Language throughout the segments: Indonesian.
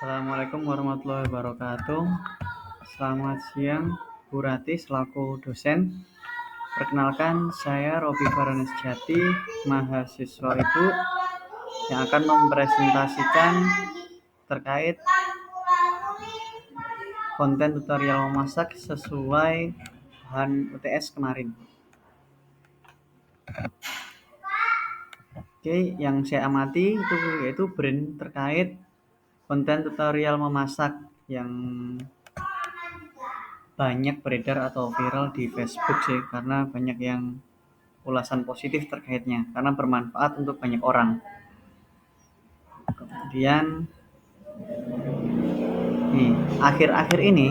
Assalamualaikum warahmatullahi wabarakatuh. Selamat siang, Bu Rati selaku dosen. Perkenalkan, saya Robi Faranes Jati, mahasiswa Ibu yang akan mempresentasikan terkait konten tutorial memasak sesuai bahan UTS kemarin. Oke, yang saya amati itu yaitu brand terkait konten tutorial memasak yang banyak beredar atau viral di Facebook sih, karena banyak yang ulasan positif terkaitnya karena bermanfaat untuk banyak orang. Kemudian akhir-akhir ini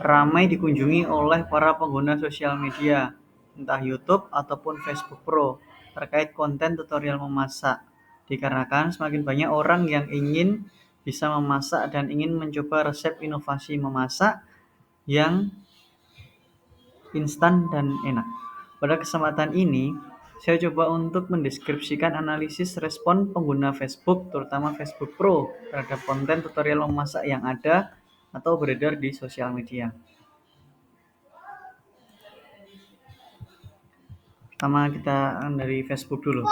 ramai dikunjungi oleh para pengguna sosial media, entah YouTube ataupun Facebook Pro, terkait konten tutorial memasak. Dikarenakan semakin banyak orang yang ingin bisa memasak dan ingin mencoba resep inovasi memasak yang instan dan enak. Pada kesempatan ini, saya coba untuk mendeskripsikan analisis respon pengguna Facebook, terutama Facebook Pro, terhadap konten tutorial memasak yang ada atau beredar di sosial media. Pertama kita dari Facebook dulu.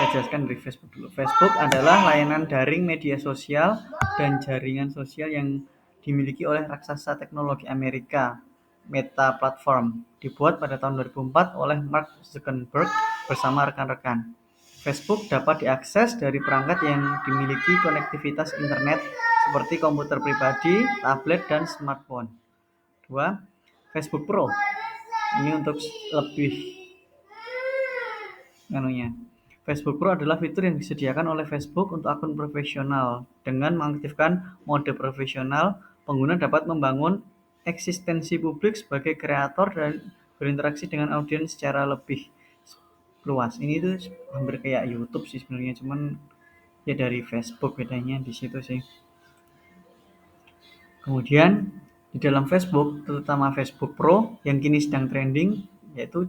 Saya jelaskan dari Facebook dulu. Facebook adalah layanan daring media sosial dan jaringan sosial yang dimiliki oleh raksasa teknologi Amerika, Meta Platform, dibuat pada tahun 2004 oleh Mark Zuckerberg bersama rekan-rekan. Facebook dapat diakses dari perangkat yang dimiliki konektivitas internet seperti komputer pribadi, tablet, dan smartphone. 2. Facebook Pro. Ini untuk lebih Facebook Pro adalah fitur yang disediakan oleh Facebook untuk akun profesional. Dengan mengaktifkan mode profesional, pengguna dapat membangun eksistensi publik sebagai kreator dan berinteraksi dengan audiens secara lebih luas. Ini tuh hampir kayak YouTube sih sebenarnya, cuman ya dari Facebook bedanya di situ sih. Kemudian di dalam Facebook, terutama Facebook Pro yang kini sedang trending, yaitu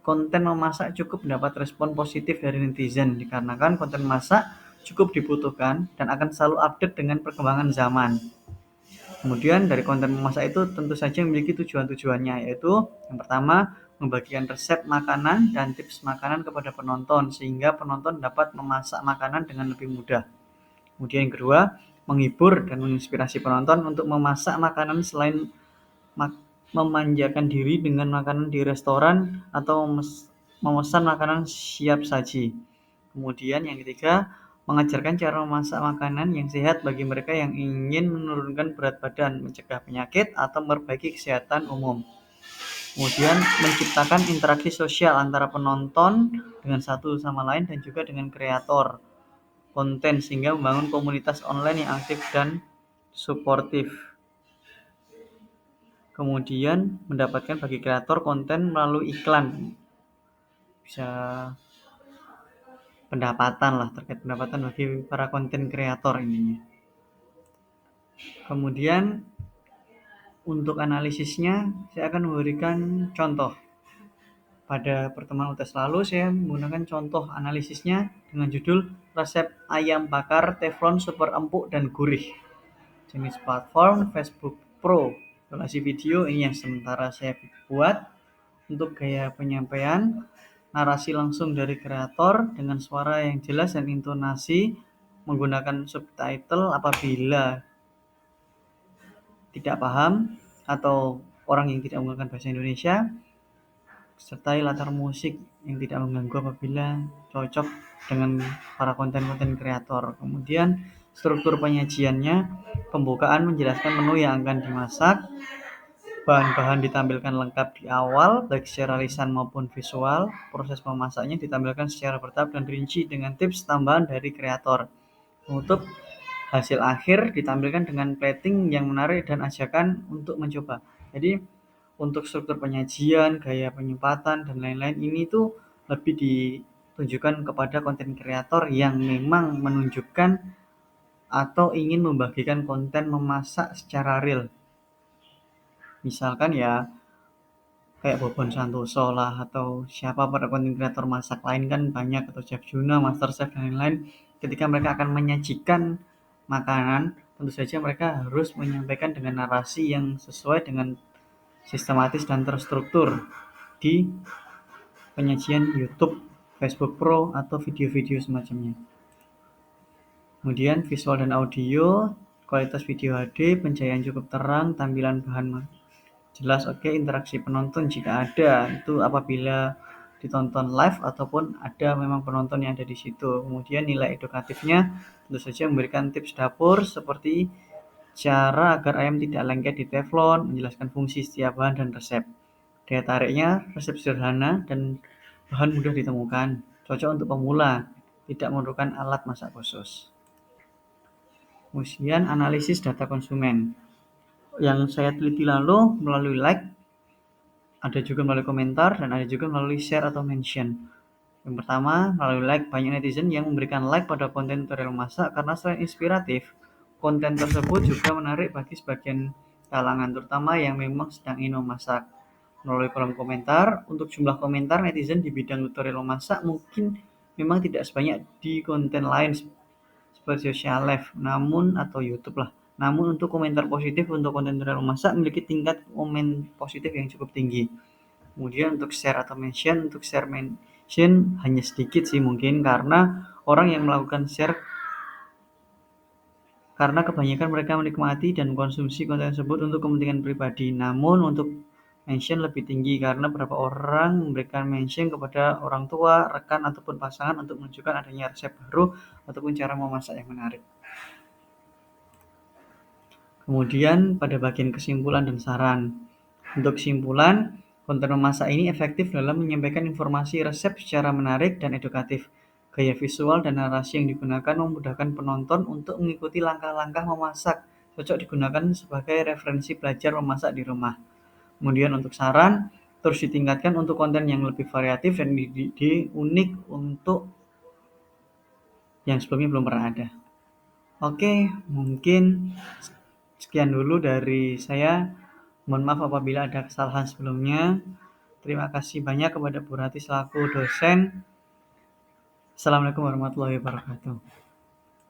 konten memasak cukup mendapat respon positif dari netizen dikarenakan konten masak cukup dibutuhkan dan akan selalu update dengan perkembangan zaman. Kemudian dari konten memasak itu tentu saja memiliki tujuan-tujuannya, yaitu yang pertama membagikan resep makanan dan tips makanan kepada penonton sehingga penonton dapat memasak makanan dengan lebih mudah. Kemudian yang kedua, menghibur dan menginspirasi penonton untuk memasak makanan selain memanjakan diri dengan makanan di restoran atau memesan makanan siap saji. Kemudian yang ketiga, mengajarkan cara memasak makanan yang sehat bagi mereka yang ingin menurunkan berat badan, mencegah penyakit, atau memperbaiki kesehatan umum. Kemudian menciptakan interaksi sosial antara penonton dengan satu sama lain dan juga dengan kreator konten sehingga membangun komunitas online yang aktif dan suportif. Kemudian mendapatkan bagi kreator konten melalui iklan, bisa pendapatan lah, terkait pendapatan bagi para konten kreator ininya. Kemudian untuk analisisnya saya akan memberikan contoh. Pada pertemuan UTS lalu saya menggunakan contoh analisisnya dengan judul resep ayam bakar teflon super empuk dan gurih. Jenis platform Facebook Pro. Durasi video ini yang sementara saya buat. Untuk gaya penyampaian, narasi langsung dari kreator dengan suara yang jelas dan intonasi, menggunakan subtitle apabila tidak paham atau orang yang tidak menggunakan bahasa Indonesia, sertai latar musik yang tidak mengganggu apabila cocok dengan para konten-konten kreator. Kemudian struktur penyajiannya, pembukaan menjelaskan menu yang akan dimasak, bahan-bahan ditampilkan lengkap di awal, baik secara lisan maupun visual. Proses memasaknya ditampilkan secara bertahap dan rinci dengan tips tambahan dari kreator. Penutup, hasil akhir ditampilkan dengan plating yang menarik dan ajakan untuk mencoba. Jadi untuk struktur penyajian, gaya penyempatan, dan lain-lain ini tuh lebih ditunjukkan kepada konten kreator yang memang menunjukkan atau ingin membagikan konten memasak secara real. Misalkan ya kayak Bobon Santoso lah, atau siapa pada konten kreator masak lain kan banyak, atau Chef Juna, Master Chef dan lain-lain. Ketika mereka akan menyajikan makanan tentu saja mereka harus menyampaikan dengan narasi yang sesuai dengan sistematis dan terstruktur di penyajian YouTube, Facebook Pro, atau video-video semacamnya. Kemudian visual dan audio, kualitas video HD, pencahayaan cukup terang, tampilan bahan jelas oke, interaksi penonton jika ada, itu apabila ditonton live ataupun ada memang penonton yang ada di situ. Kemudian nilai edukatifnya tentu saja memberikan tips dapur seperti cara agar ayam tidak lengket di teflon, menjelaskan fungsi setiap bahan dan resep. Daya tariknya resep sederhana dan bahan mudah ditemukan, cocok untuk pemula, tidak memerlukan alat masak khusus. Kemudian analisis data konsumen. Yang saya teliti lalu melalui like, ada juga melalui komentar, dan ada juga melalui share atau mention. Yang pertama, melalui like, banyak netizen yang memberikan like pada konten tutorial masak karena selain inspiratif, konten tersebut juga menarik bagi sebagian kalangan, terutama yang memang sedang ingin memasak. Melalui kolom komentar, untuk jumlah komentar netizen di bidang tutorial memasak mungkin memang tidak sebanyak di konten lain seperti social life, namun atau YouTube lah. Namun untuk komentar positif untuk konten tutorial memasak memiliki tingkat komen positif yang cukup tinggi. Kemudian untuk share atau mention, untuk share mention hanya sedikit sih mungkin karena orang yang melakukan share karena kebanyakan mereka menikmati dan mengkonsumsi konten tersebut untuk kepentingan pribadi. Namun untuk mention lebih tinggi karena beberapa orang memberikan mention kepada orang tua, rekan ataupun pasangan untuk menunjukkan adanya resep baru ataupun cara memasak yang menarik. Kemudian pada bagian kesimpulan dan saran. Untuk kesimpulan, konten memasak ini efektif dalam menyampaikan informasi resep secara menarik dan edukatif. Gaya visual dan narasi yang digunakan memudahkan penonton untuk mengikuti langkah-langkah memasak. Cocok digunakan sebagai referensi belajar memasak di rumah. Kemudian untuk saran, terus ditingkatkan untuk konten yang lebih variatif dan unik untuk yang sebelumnya belum pernah ada. Oke, mungkin sekian dulu dari saya. Mohon maaf apabila ada kesalahan sebelumnya. Terima kasih banyak kepada Bu Rati selaku dosen. Assalamualaikum warahmatullahi wabarakatuh.